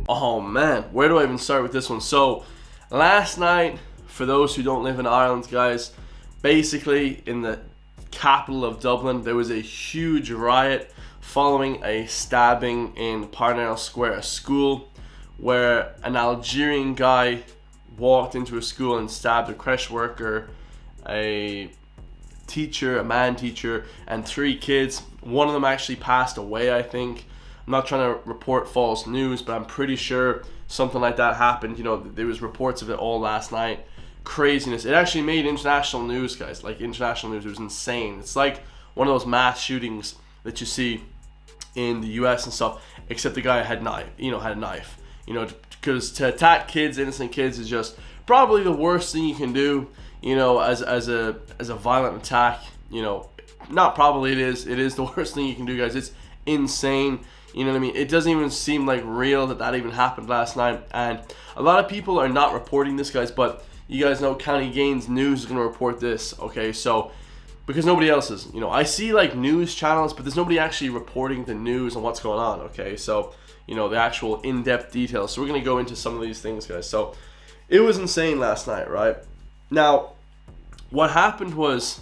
Oh man, where do I even start with this one? So, last night, for those who don't live in Ireland, guys, basically in the capital of Dublin, there was a huge riot following a stabbing in Parnell Square, a school where an Algerian guy walked into a school and stabbed a creche worker, a teacher, a man teacher, and 3 kids. One of them actually passed away, I think. I'm not trying to report false news, but I'm pretty sure something like that happened. You know, there was reports of it all last night. Craziness. It actually made international news, guys. Like, international news. It was insane. It's like one of those mass shootings that you see in the US and stuff, except the guy had a knife. You know, because to attack kids, innocent kids, is just probably the worst thing you can do, you know, as a violent attack. You know, not probably, it is the worst thing you can do, guys. It's insane. You know what I mean? It doesn't even seem like real that even happened last night. And a lot of people are not reporting this, guys, but you guys know County Gains News is going to report this, okay? So, because nobody else is. You know, I see like news channels, but there's nobody actually reporting the news and what's going on, okay? So, you know, the actual in-depth details. So we're going to go into some of these things, guys. So, it was insane last night, right? Now, what happened was,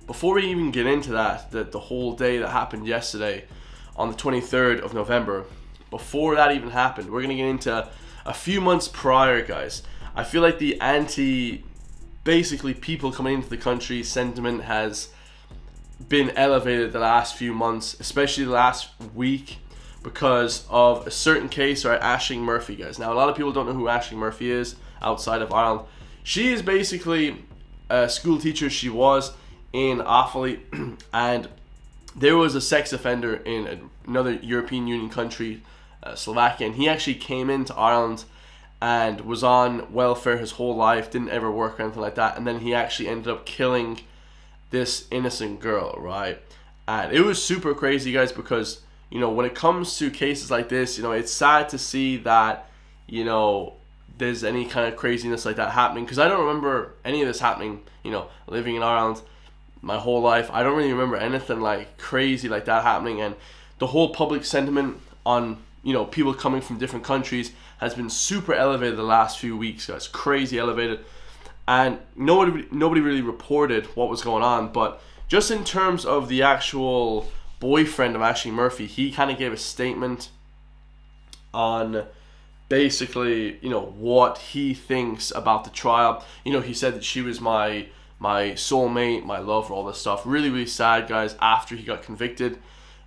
before we even get into that, the whole day that happened yesterday, on the 23rd of November, before that even happened, we're going to get into a few months prior, guys. I feel like the basically people coming into the country sentiment has been elevated the last few months, especially the last week, because of a certain case, right? Aisling Murphy, guys. Now, a lot of people don't know who Aisling Murphy is outside of Ireland. She is basically a school teacher. She was in Offaly, and there was a sex offender in another European Union country, Slovakia, and he actually came into Ireland and was on welfare his whole life, didn't ever work or anything like that, and then he actually ended up killing this innocent girl, right? And it was super crazy, guys, because, you know, when it comes to cases like this, you know, it's sad to see that, you know, there's any kind of craziness like that happening, because I don't remember any of this happening, you know, living in Ireland my whole life. I don't really remember anything like crazy like that happening, and the whole public sentiment on, you know, people coming from different countries has been super elevated the last few weeks, guys. Crazy elevated, and nobody really reported what was going on. But just in terms of the actual boyfriend of Aisling Murphy, he kind of gave a statement on basically, you know, what he thinks about the trial. You know, he said that she was my soulmate, my love, all this stuff. Really, really sad, guys. After he got convicted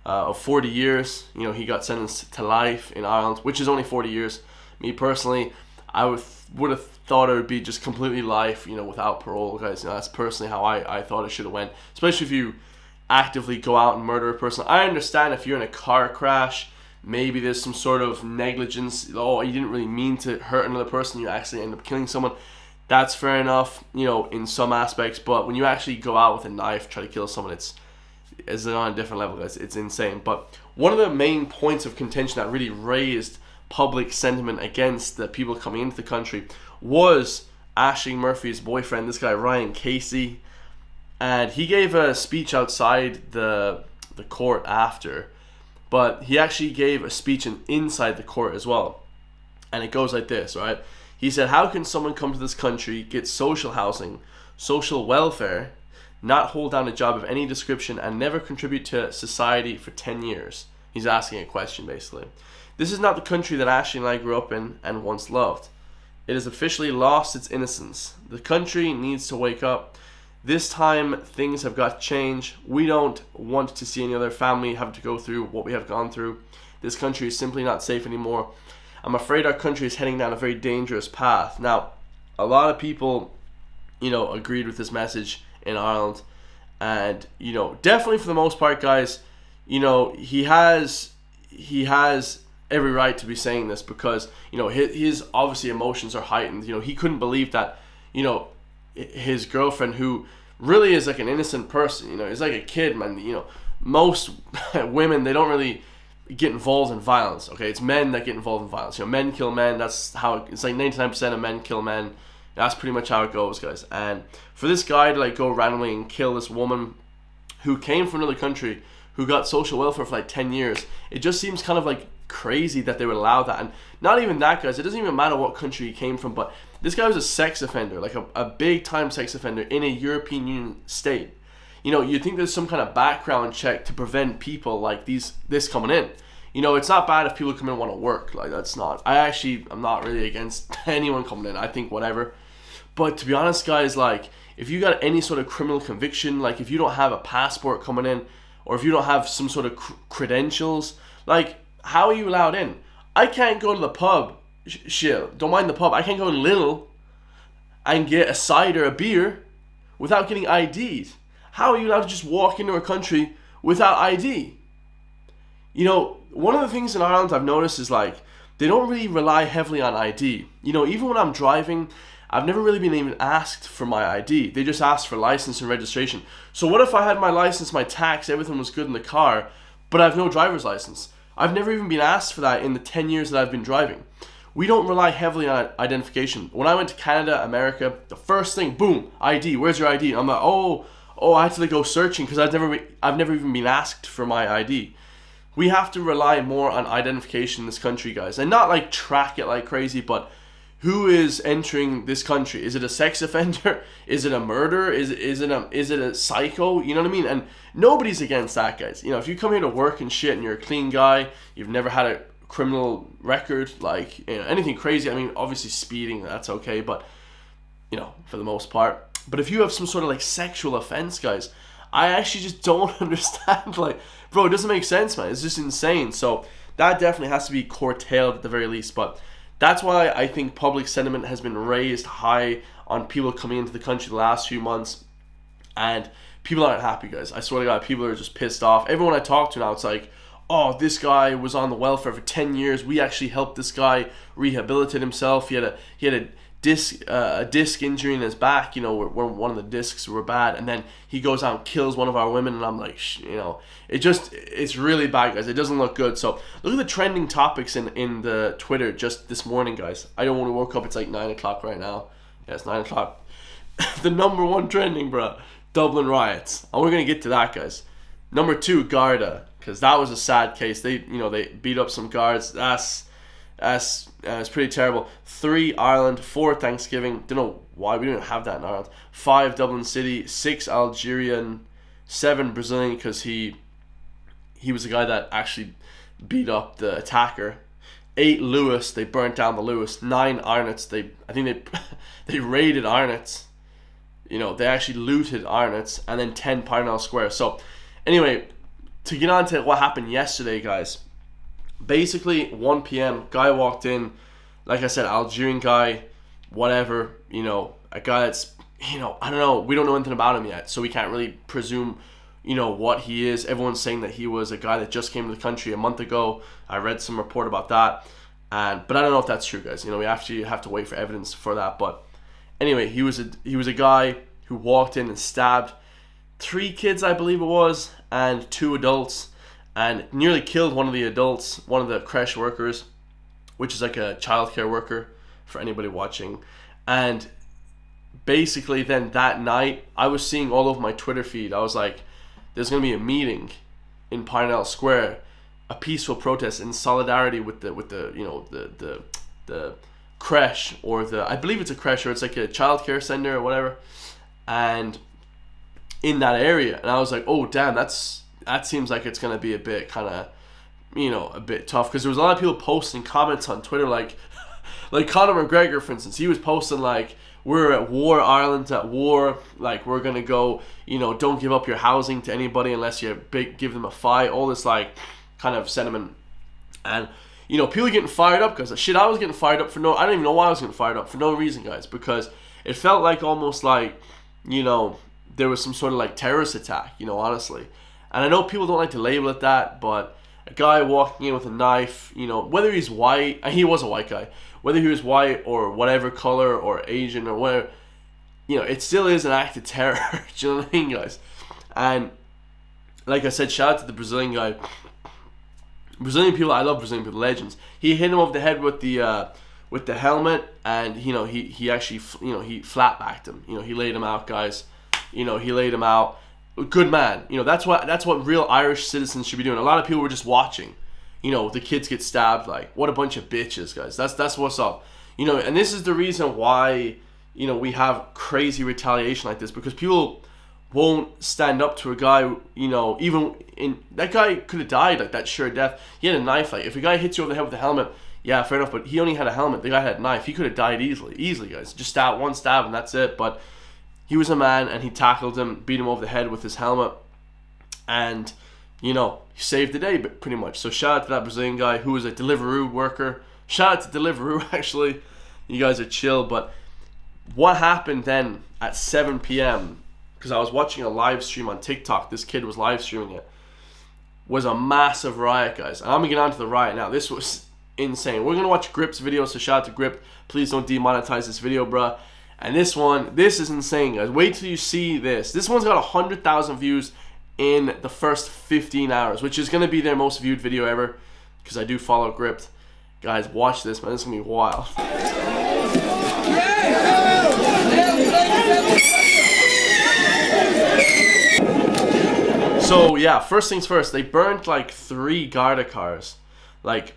of 40 years, you know, he got sentenced to life in Ireland, which is only 40 years. Me personally, I would have thought it would be just completely life, you know, without parole, guys. You know, that's personally how I thought it should have went. Especially if you actively go out and murder a person. I understand if you're in a car crash, maybe there's some sort of negligence. Oh, you didn't really mean to hurt another person, you actually end up killing someone. That's fair enough, you know, in some aspects, but when you actually go out with a knife, try to kill someone, it's on a different level, guys. It's insane. But one of the main points of contention that really raised public sentiment against the people coming into the country was Aisling Murphy's boyfriend, this guy Ryan Casey, and he gave a speech outside the court after, but he actually gave a speech inside the court as well, and it goes like this, right? He said, "How can someone come to this country, get social housing, social welfare, not hold down a job of any description, and never contribute to society for 10 years? He's asking a question, basically. "This is not the country that Ashley and I grew up in and once loved. It has officially lost its innocence. The country needs to wake up. This time, things have got to change. We don't want to see any other family have to go through what we have gone through. This country is simply not safe anymore. I'm afraid our country is heading down a very dangerous path." Now, a lot of people, you know, agreed with this message in Ireland. And, you know, definitely for the most part, guys, you know, he has every right to be saying this because, you know, his obviously emotions are heightened. You know, he couldn't believe that, you know, his girlfriend, who really is like an innocent person, you know, is like a kid, man. You know, most women, they don't really get involved in violence, okay? It's men that get involved in violence. You know, men kill men. That's how it's like 99% of men kill men. That's pretty much how it goes, guys. And for this guy to like go randomly and kill this woman who came from another country, who got social welfare for like 10 years. It just seems kind of like crazy that they would allow that. And not even that, guys, it doesn't even matter what country he came from, but this guy was a sex offender, like a big time sex offender in a European Union state. You know, you'd think there's some kind of background check to prevent people like this coming in. You know, it's not bad if people come in and want to work. Like, that's not... I'm not really against anyone coming in. I think whatever. But to be honest, guys, like, if you got any sort of criminal conviction, like, if you don't have a passport coming in, or if you don't have some sort of credentials, like, how are you allowed in? I can't go to the pub. Shit, don't mind the pub. I can't go to Lidl and get a cider, a beer, without getting ID'd. How are you allowed to just walk into a country without ID? You know, one of the things in Ireland I've noticed is like, they don't really rely heavily on ID. You know, even when I'm driving, I've never really been even asked for my ID. They just ask for license and registration. So what if I had my license, my tax, everything was good in the car, but I have no driver's license? I've never even been asked for that in the 10 years that I've been driving. We don't rely heavily on identification. When I went to Canada, America, the first thing, boom, ID, where's your ID? I'm like, oh, I had to like go searching because I've never even been asked for my ID. We have to rely more on identification in this country, guys, and not like track it like crazy, but who is entering this country? Is it a sex offender? Is it a murderer? Is it a psycho? You know what I mean? And nobody's against that, guys. You know, if you come here to work and shit and you're a clean guy, you've never had a criminal record, like, you know, anything crazy. I mean, obviously speeding, that's okay, but, you know, for the most part. But if you have some sort of like sexual offense, guys, I actually just don't understand. Like, bro, it doesn't make sense, man. It's just insane. So that definitely has to be curtailed at the very least. But that's why I think public sentiment has been raised high on people coming into the country the last few months. And people aren't happy, guys. I swear to God, people are just pissed off. Everyone I talk to now, it's like, oh, this guy was on the welfare for 10 years. We actually helped this guy rehabilitate himself. He had a disc injury in his back, you know, where one of the discs were bad, and then he goes out and kills one of our women, and I'm like, you know, it's really bad, guys. It doesn't look good. So look at the trending topics in the Twitter just this morning, guys. I don't want to woke up, it's like 9 o'clock right now. Yeah, it's 9 o'clock. The number one trending, bro, Dublin riots, and we're gonna get to that, guys. Number 2, Garda, because that was a sad case. They beat up some guards. It's pretty terrible. 3, Ireland. 4, Thanksgiving. Don't know why we didn't have that in Ireland. 5, Dublin City. 6, Algerian. 7, Brazilian, because he was the guy that actually beat up the attacker. 8, Lewis. They burnt down the Lewis. 9, Arnott's. I think they raided Arnott's. You know, they actually looted Arnott's. And then 10, Parnell Square. So anyway, to get on to what happened yesterday, guys. Basically, 1 p.m., guy walked in, like I said, Algerian guy, whatever, you know, a guy that's, you know, I don't know, we don't know anything about him yet, so we can't really presume, you know, what he is. Everyone's saying that he was a guy that just came to the country a month ago. I read some report about that, but I don't know if that's true, guys. You know, we actually have to wait for evidence for that, but anyway, he was a guy who walked in and stabbed 3 kids, I believe it was, and 2 adults, and nearly killed one of the adults, one of the creche workers, which is like a childcare worker for anybody watching. And basically then that night, I was seeing all over my Twitter feed, I was like, there's going to be a meeting in Parnell Square, a peaceful protest in solidarity with the you know, the creche, or I believe it's a creche, or it's like a childcare center or whatever, and in that area. And I was like, oh damn, that seems like it's gonna be a bit kind of, you know, a bit tough, because there was a lot of people posting comments on Twitter, like Conor McGregor, for instance. He was posting like, we're at war, Ireland's at war, like, we're gonna go, you know, don't give up your housing to anybody unless you give them a fight, all this like kind of sentiment. And you know, people getting fired up, because shit, I was getting fired up I don't even know why I was getting fired up, for no reason, guys, because it felt like almost like, you know, there was some sort of like terrorist attack, you know, honestly. And I know people don't like to label it that, but a guy walking in with a knife, you know, whether he's white, and he was a white guy, whether he was white or whatever color or Asian or whatever, you know, it still is an act of terror. Do you know what I mean, guys? And like I said, shout out to the Brazilian guy. Brazilian people, I love Brazilian people, legends. He hit him over the head with the helmet, and you know, he actually, you know, he flat backed him. You know, he laid him out, guys. You know, he laid him out. good man. You know, that's what real Irish citizens should be doing. A lot of people were just watching. You know, the kids get stabbed. Like, what a bunch of bitches, guys. That's what's up. You know, and this is the reason why, you know, we have crazy retaliation like this, because people won't stand up to a guy. You know, even in that guy could have died, like that sure death. He had a knife. Like, if a guy hits you over the head with a helmet, yeah, fair enough. But he only had a helmet. The guy had a knife. He could have died easily, guys. Just one stab and that's it. But he was a man, and he tackled him, beat him over the head with his helmet, and, you know, he saved the day, but pretty much. So shout out to that Brazilian guy who was a Deliveroo worker. Shout out to Deliveroo, actually. You guys are chill. But what happened then at 7 p.m., because I was watching a live stream on TikTok, this kid was live streaming it, was a massive riot, guys. And I'm going to get on to the riot now. This was insane. We're going to watch Grip's video, so shout out to Grip. Please don't demonetize this video, bruh. And this is insane, guys. Wait till you see this. This one's got 100,000 views in the first 15 hours, which is going to be their most viewed video ever, because I do follow Gripped. Guys, watch this, man. This is going to be wild. So, yeah, first things first. They burnt, like, 3 Garda cars. Like,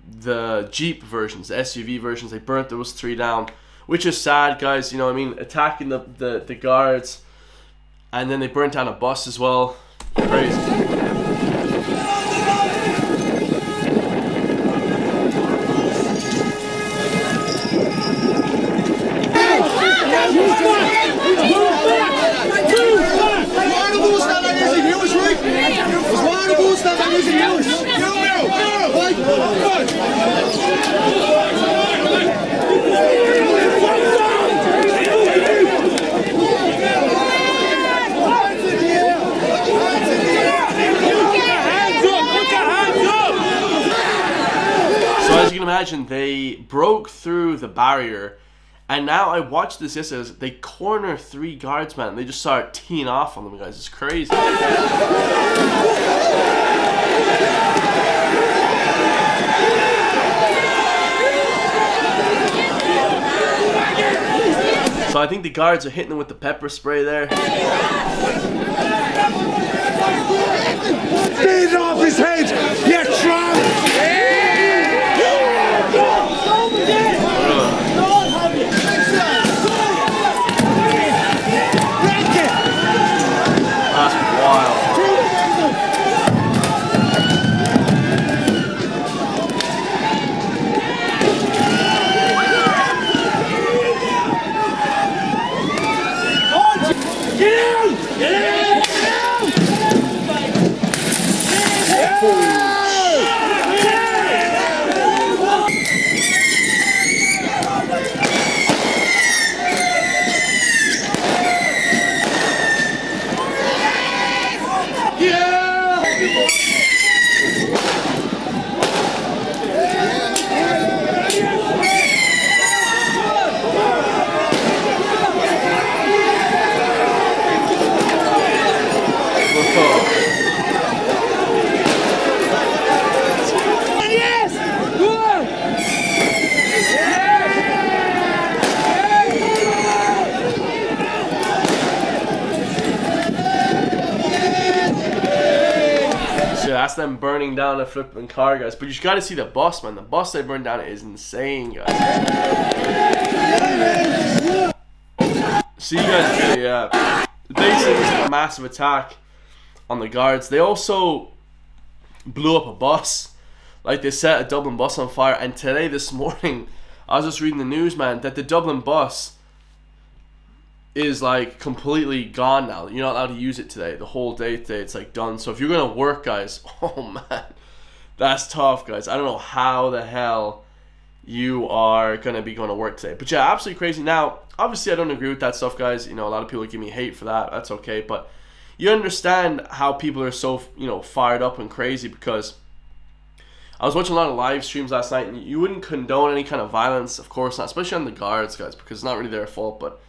the Jeep versions, the SUV versions. They burnt those 3 down, which is sad, guys. You know what I mean? Attacking the guards. And then they burnt down a bus as well. Crazy. As you can imagine, they broke through the barrier, and now I watched this yesterday. They corner 3 guards, man. They just start teeing off on them, guys. It's crazy. So I think the guards are hitting them with the pepper spray there. Beat it off his head, you tramp! That's them burning down a flipping car, guys. But you just gotta see the bus, man. The bus they burned down is insane, guys. See, you guys, yeah. Basically, it was a massive attack on the guards. They also blew up a bus. Like, they set a Dublin bus on fire. And today, this morning, I was just reading the news, man, that the Dublin bus is like completely gone now. You're not allowed to use it today. The whole day today, it's like done. So if you're gonna work, guys, oh man, that's tough, guys. I don't know how the hell you are gonna be going to work today. But yeah, absolutely crazy. Now, obviously, I don't agree with that stuff, guys. You know, a lot of people give me hate for that. That's okay, but you understand how people are so, you know, fired up and crazy, because I was watching a lot of live streams last night, and you wouldn't condone any kind of violence, of course not, especially on the guards, guys, because it's not really their fault. But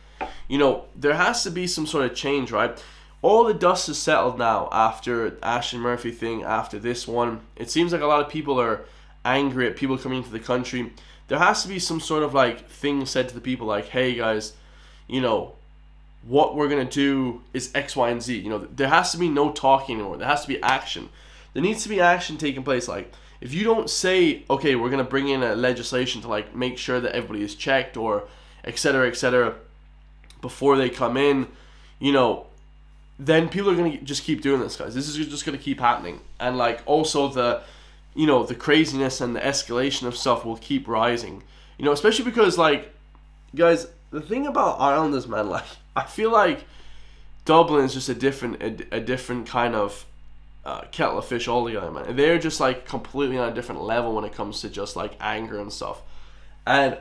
you know, there has to be some sort of change, right? All the dust is settled now after Ashton Murphy thing, after this one. It seems like a lot of people are angry at people coming into the country. There has to be some sort of like thing said to the people like, hey guys, you know, what we're gonna do is X, Y, and Z. You know, there has to be no talking anymore. There has to be action. There needs to be action taking place. Like, if you don't say, okay, we're gonna bring in a legislation to like make sure that everybody is checked, or etc., before they come in, you know, then people are gonna just keep doing this, guys. This is just gonna keep happening, and like also the, you know, the craziness and the escalation of stuff will keep rising. You know, especially because, like, guys, the thing about Ireland is, man, like, I feel like Dublin is just a different kind of kettle of fish altogether, man. They're just like completely on a different level when it comes to just like anger and stuff. And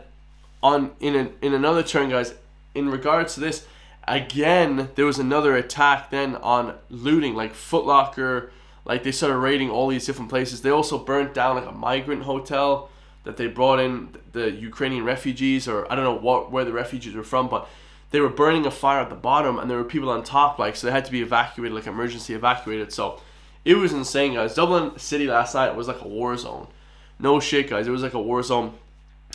in another turn, guys, in regards to this, again, there was another attack then on looting, like Foot Locker. Like, they started raiding all these different places. They also burnt down like a migrant hotel that they brought in the Ukrainian refugees, or I don't know where the refugees were from, but they were burning a fire at the bottom and there were people on top, like, so they had to be evacuated, like emergency evacuated. So it was insane, guys. Dublin City last night was like a war zone. No shit, guys. It was like a war zone.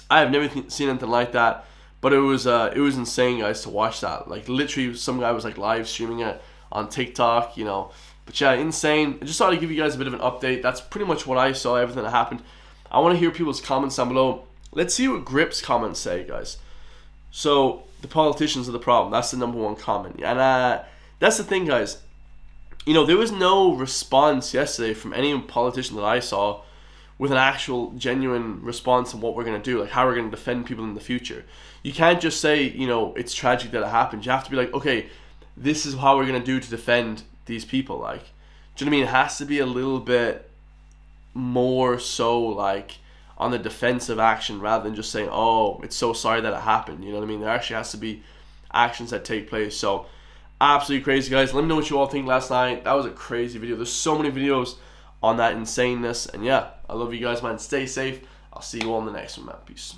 I have never seen anything like that, but it was insane, guys, to watch that. Like, literally, some guy was like live streaming it on TikTok, you know. But yeah, insane. I just thought I'd give you guys a bit of an update. That's pretty much what I saw, everything that happened. I want to hear people's comments down below. Let's see what Grip's comments say, guys. So, the politicians are the problem. That's the #1 comment. And that's the thing, guys. You know, there was no response yesterday from any politician that I saw with an actual genuine response on what we're going to do, like how we're going to defend people in the future. You can't just say, you know, it's tragic that it happened. You have to be like, okay, this is how we're going to do to defend these people. Like, do you know what I mean? It has to be a little bit more so like on the defensive action, rather than just saying, oh, it's so sorry that it happened. You know what I mean? There actually has to be actions that take place. So, absolutely crazy, guys. Let me know what you all think last night. That was a crazy video. There's so many videos on that insaneness. And yeah, I love you guys, man. Stay safe. I'll see you all in the next one, man. Peace.